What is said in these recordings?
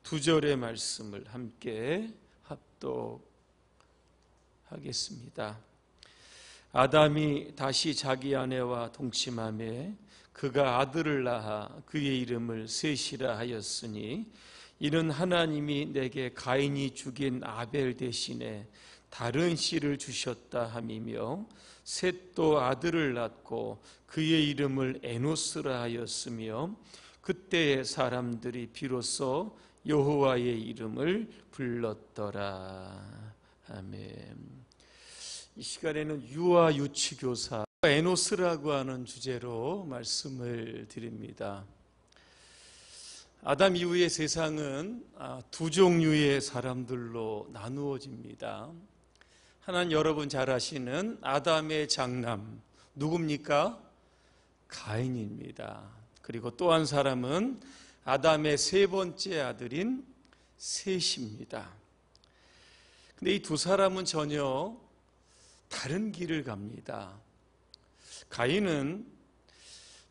두 절의 말씀을 함께 합독하겠습니다. 아담이 다시 자기 아내와 동침하매 그가 아들을 낳아 그의 이름을 셋이라 하였으니 이는 하나님이 내게 가인이 죽인 아벨 대신에 다른 씨를 주셨다 함이며 셋도 아들을 낳고 그의 이름을 에노스라 하였으며 그때의 사람들이 비로소 여호와의 이름을 불렀더라. 아멘. 이 시간에는 유아 유치교사 에노스라고 하는 주제로 말씀을 드립니다. 아담 이후의 세상은 두 종류의 사람들로 나누어집니다. 하나는 여러분 잘 아시는 아담의 장남 누굽니까? 가인입니다. 그리고 또 한 사람은 아담의 세 번째 아들인 셋입니다. 근데 이 두 사람은 전혀 다른 길을 갑니다. 가인은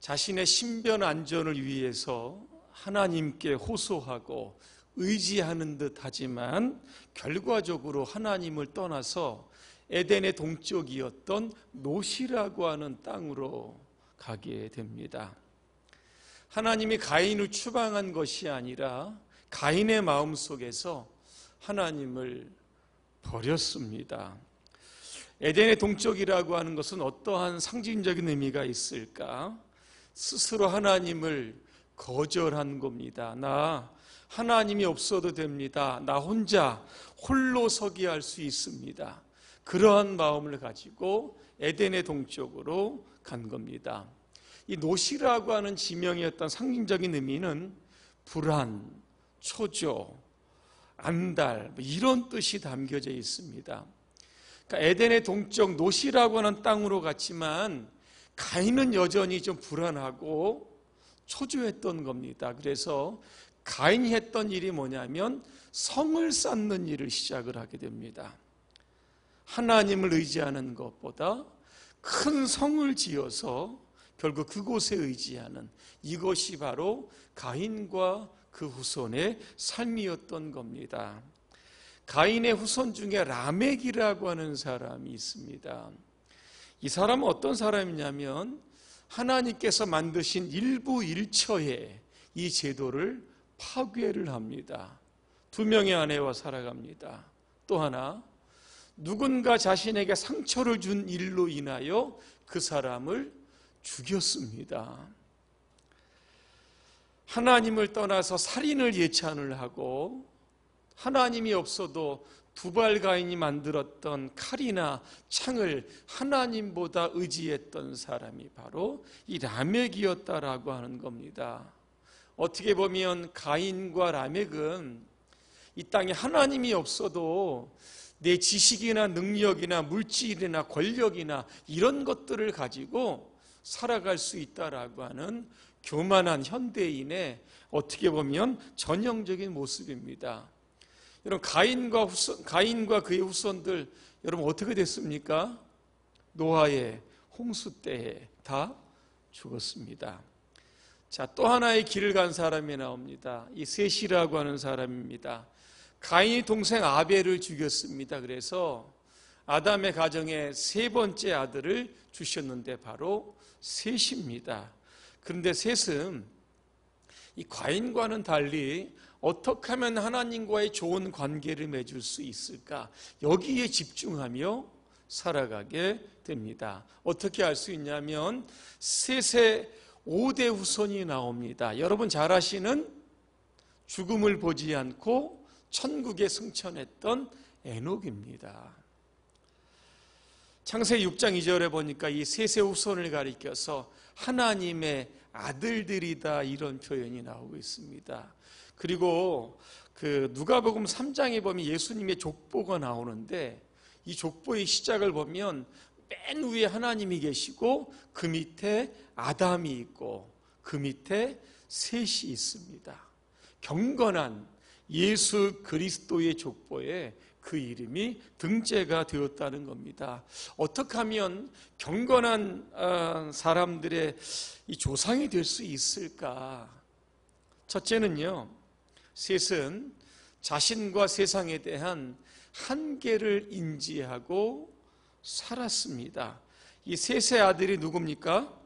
자신의 신변 안전을 위해서 하나님께 호소하고 의지하는 듯 하지만 결과적으로 하나님을 떠나서 에덴의 동쪽이었던 노시라고 하는 땅으로 가게 됩니다. 하나님이 가인을 추방한 것이 아니라 가인의 마음속에서 하나님을 버렸습니다. 에덴의 동쪽이라고 하는 것은 어떠한 상징적인 의미가 있을까? 스스로 하나님을 거절한 겁니다. 나 하나님이 없어도 됩니다. 나 혼자 홀로 서기 할 수 있습니다. 그러한 마음을 가지고 에덴의 동쪽으로 간 겁니다. 이 노시라고 하는 지명의 어떤 상징적인 의미는 불안, 초조, 안달 이런 뜻이 담겨져 있습니다. 그러니까 에덴의 동쪽 노시라고 하는 땅으로 갔지만 가인은 여전히 좀 불안하고 초조했던 겁니다. 그래서 가인이 했던 일이 뭐냐면 성을 쌓는 일을 시작을 하게 됩니다. 하나님을 의지하는 것보다 큰 성을 지어서 결국 그곳에 의지하는 이것이 바로 가인과 그 후손의 삶이었던 겁니다. 가인의 후손 중에 라멕이라고 하는 사람이 있습니다. 이 사람은 어떤 사람이냐면 하나님께서 만드신 일부 일처의 이 제도를 파괴를 합니다. 두 명의 아내와 살아갑니다. 또 하나 누군가 자신에게 상처를 준 일로 인하여 그 사람을 죽였습니다. 하나님을 떠나서 살인을 예찬을 하고 하나님이 없어도 두발 가인이 만들었던 칼이나 창을 하나님보다 의지했던 사람이 바로 이 라멕이었다라고 하는 겁니다. 어떻게 보면 가인과 라멕은 이 땅에 하나님이 없어도 내 지식이나 능력이나 물질이나 권력이나 이런 것들을 가지고 살아갈 수 있다라고 하는 교만한 현대인의 어떻게 보면 전형적인 모습입니다. 여러분 가인과 그의 후손들 여러분 어떻게 됐습니까? 노아의 홍수 때에 다 죽었습니다. 자, 또 하나의 길을 간 사람이 나옵니다. 이 셋이라고 하는 사람입니다. 가인이 동생 아벨을 죽였습니다. 그래서 아담의 가정에 세 번째 아들을 주셨는데 바로 셋입니다. 그런데 셋은 이 가인과는 달리 어떻게 하면 하나님과의 좋은 관계를 맺을 수 있을까? 여기에 집중하며 살아가게 됩니다. 어떻게 알 수 있냐면 셋의 5대 후손이 나옵니다. 여러분 잘 아시는 죽음을 보지 않고 천국에 승천했던 에녹입니다. 창세기 6장 2절에 보니까 이 셋의 후손을 가리켜서 하나님의 아들들이다 이런 표현이 나오고 있습니다. 그리고 그 누가복음 3장에 보면 예수님의 족보가 나오는데 이 족보의 시작을 보면 맨 위에 하나님이 계시고 그 밑에 아담이 있고 그 밑에 셋이 있습니다. 경건한 예수 그리스도의 족보에 그 이름이 등재가 되었다는 겁니다. 어떻게 하면 경건한 사람들의 이 조상이 될 수 있을까? 첫째는요, 셋은 자신과 세상에 대한 한계를 인지하고 살았습니다. 이 셋의 아들이 누굽니까?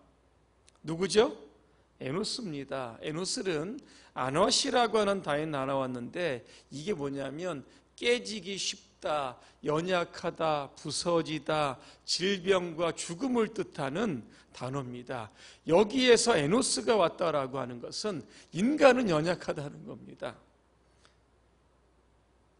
누구죠? 에노스입니다. 에노스는 아너시라고 하는 단어에 나왔는데 이게 뭐냐면 깨지기 쉽다, 연약하다, 부서지다, 질병과 죽음을 뜻하는 단어입니다. 여기에서 에노스가 왔다라고 하는 것은 인간은 연약하다는 겁니다.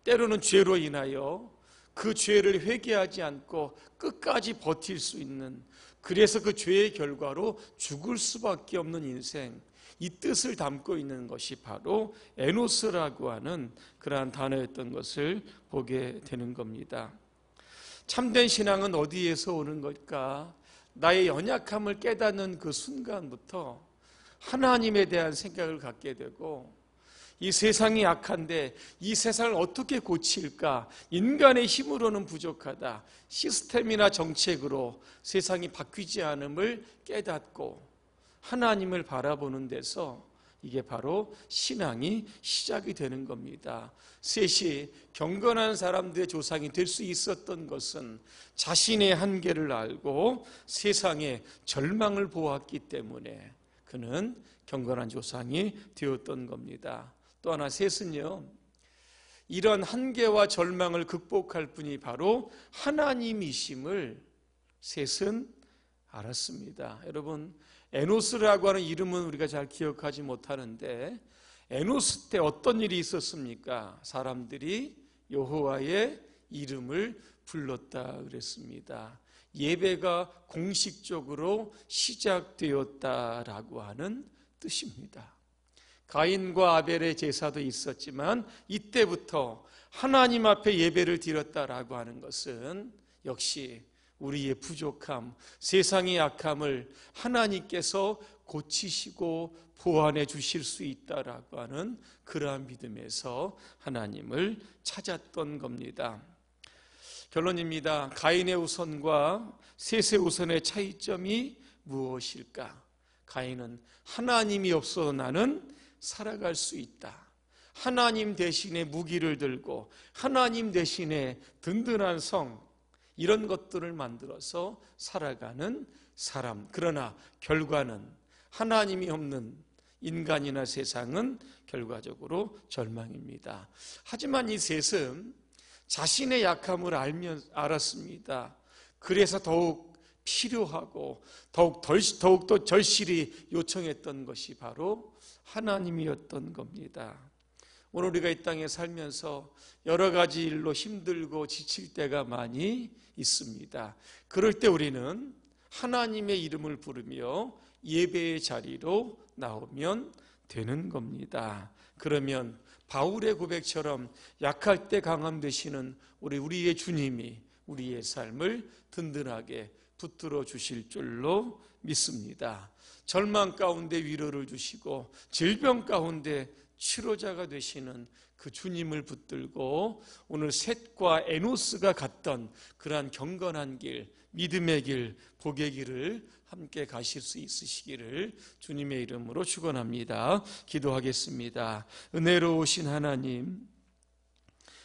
때로는 죄로 인하여 그 죄를 회개하지 않고 끝까지 버틸 수 있는, 그래서 그 죄의 결과로 죽을 수밖에 없는 인생, 이 뜻을 담고 있는 것이 바로 에노스라고 하는 그러한 단어였던 것을 보게 되는 겁니다. 참된 신앙은 어디에서 오는 걸까? 나의 연약함을 깨닫는 그 순간부터 하나님에 대한 생각을 갖게 되고, 이 세상이 약한데 이 세상을 어떻게 고칠까? 인간의 힘으로는 부족하다. 시스템이나 정책으로 세상이 바뀌지 않음을 깨닫고 하나님을 바라보는 데서 이게 바로 신앙이 시작이 되는 겁니다. 셋이 경건한 사람들의 조상이 될 수 있었던 것은 자신의 한계를 알고 세상의 절망을 보았기 때문에 그는 경건한 조상이 되었던 겁니다. 또 하나, 셋은요, 이런 한계와 절망을 극복할 분이 바로 하나님이심을 셋은 알았습니다. 여러분, 에노스라고 하는 이름은 우리가 잘 기억하지 못하는데 에노스 때 어떤 일이 있었습니까? 사람들이 여호와의 이름을 불렀다 그랬습니다. 예배가 공식적으로 시작되었다라고 하는 뜻입니다. 가인과 아벨의 제사도 있었지만 이때부터 하나님 앞에 예배를 드렸다라고 하는 것은 역시 우리의 부족함, 세상의 약함을 하나님께서 고치시고 보완해 주실 수 있다라고 하는 그러한 믿음에서 하나님을 찾았던 겁니다. 결론입니다. 가인의 우선과 셋의 우선의 차이점이 무엇일까? 가인은 하나님이 없어도 나는 살아갈 수 있다. 하나님 대신에 무기를 들고 하나님 대신에 든든한 성, 이런 것들을 만들어서 살아가는 사람. 그러나 결과는 하나님이 없는 인간이나 세상은 결과적으로 절망입니다. 하지만 이 셋은 자신의 약함을 알았습니다. 그래서 더욱 필요하고 더욱더 절실히 요청했던 것이 바로 하나님이었던 겁니다. 오늘 우리가 이 땅에 살면서 여러 가지 일로 힘들고 지칠 때가 많이 있습니다. 그럴 때 우리는 하나님의 이름을 부르며 예배의 자리로 나오면 되는 겁니다. 그러면 바울의 고백처럼 약할 때 강함 되시는 우리의 주님이 우리의 삶을 든든하게 붙들어 주실 줄로 믿습니다. 절망 가운데 위로를 주시고 질병 가운데 치료자가 되시는 그 주님을 붙들고 오늘 셋과 에노스가 갔던 그러한 경건한 길, 믿음의 길, 복의 길을 함께 가실 수 있으시기를 주님의 이름으로 축원합니다. 기도하겠습니다. 은혜로우신 하나님,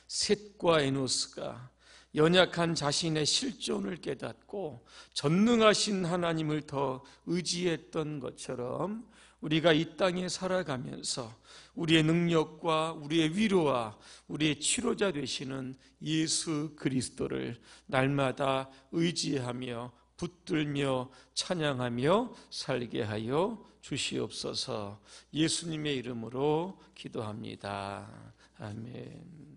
셋과 에노스가 연약한 자신의 실존을 깨닫고 전능하신 하나님을 더 의지했던 것처럼 우리가 이 땅에 살아가면서 우리의 능력과 우리의 위로와 우리의 치료자 되시는 예수 그리스도를 날마다 의지하며 붙들며 찬양하며 살게 하여 주시옵소서. 예수님의 이름으로 기도합니다. 아멘.